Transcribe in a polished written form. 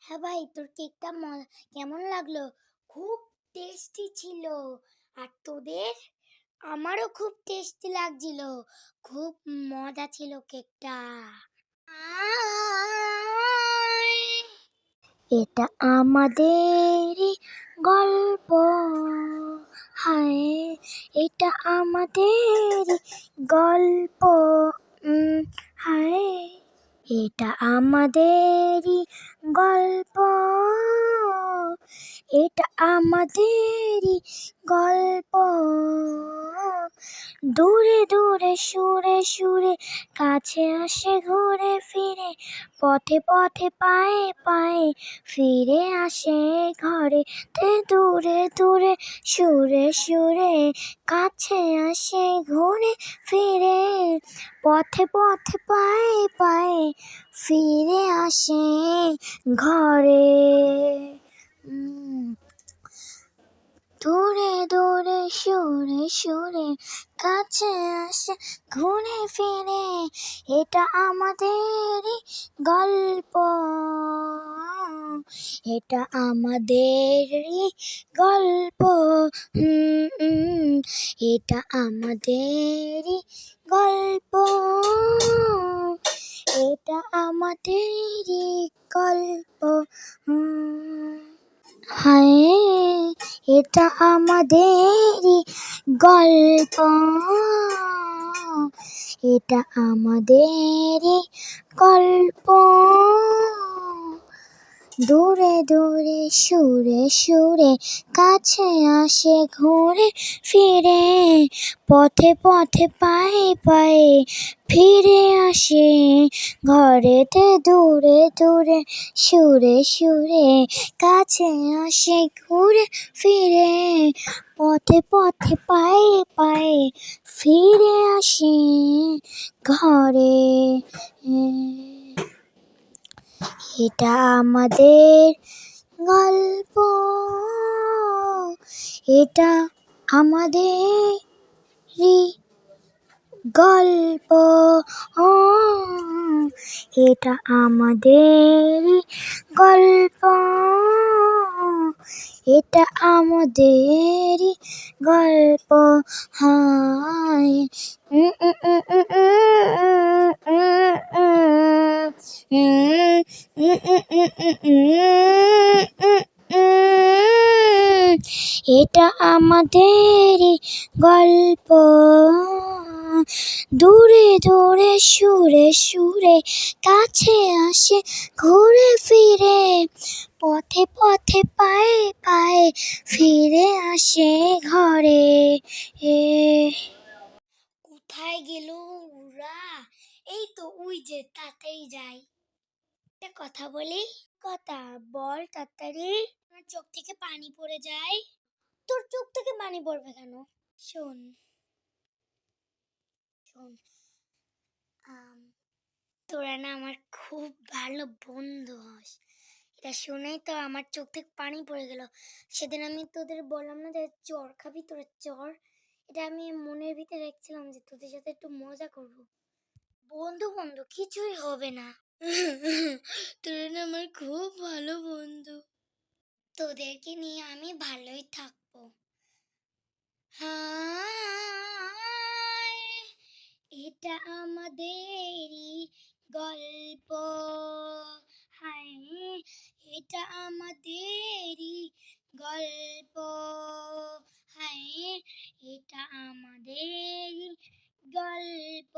হ্যাঁ ভাই, তোর কেকটা কেমন লাগলো? খুব টেস্টি ছিল। আর তোদের? আমারও খুব টেস্টি লাগছিল। খুব মজা ছিল কেকটা। আয়, এটা আমাদেরই গল্প। হায়, এটা আমাদেরই গল্প। হায়, এটা আমাদেরই গল্প। এটা আমাদেরই গল্প। দূরে দূরে সুরে সুরে কাছে আসে ঘুরে ফিরে, পথে পথে পায়ে পায়ে ফিরে আসে ঘরে। তে দূরে দূরে সুরে সুরে কাছে আসে ঘুরে ফিরে, পথে পথে পায়ে পায়ে ফিরে আসে ঘরে। দূরে দূরে সুরে সুরে কাছে আসে ঘুরে ফিরে, এটা আমাদেরই গল্প। এটা আমাদেরই গল্প। এটা আমাদেরই গল্প। এটা আমাদেরই গল্প। হায়, এটা আমাদেরই গল্প। এটা আমাদেরই গল্প। দূরে দূরে সুরে সুরে কাছে আসে ঘুরে ফিরে, পথে পথে পায়ে পায়ে ফিরে আসে ঘরেতে। দূরে দূরে সুরে সুরে কাছে আসে ঘুরে ফিরে, পথে পথে পায়ে পায়ে ফিরে আসে ঘরে। এটা আমাদের গল্প। এটা আমাদেরই গল্প। এটা আমাদেরই গল্প। এটা আমাদেরই গল্প। হায়, এটা আমাদেরই গল্প। দূরে দূরে সুরে সুরে কাছে আসে ঘুরে ফিরে, পথে পথে পায়ে পায়ে ফিরে আসে ঘরে। কোথায় গেল ওরা? এই তো ওই যে, তাড়াতাড়ি যাই। একটা কথা বলি। কথা বল তাড়াতাড়ি। আমার চোখ থেকে পানি পড়ে যায়। তোর চোখ থেকে পানি পড়বে কেন? শোন শোন, তোরা না আমার খুব ভালো বন্ধু হস। এটা শুনেই তো আমার চোখ থেকে পানি পড়ে গেল। সেদিন আমি তোদের বললাম না যে চর খাবি, তোরা চর। এটা আমি মনের ভিতরে রেখেছিলাম যে তোদের সাথে একটু মজা করব। বন্ধু বন্ধু কিছুই হবে না। তোরা না আমার খুব ভালো বন্ধু। তোদেরকে নিয়ে আমি ভালোই থাকবো। হায়, এটা আমাদেরই গল্প। হায়, এটা আমাদেরই গল্প। হায়, এটা আমাদেরই গল্প।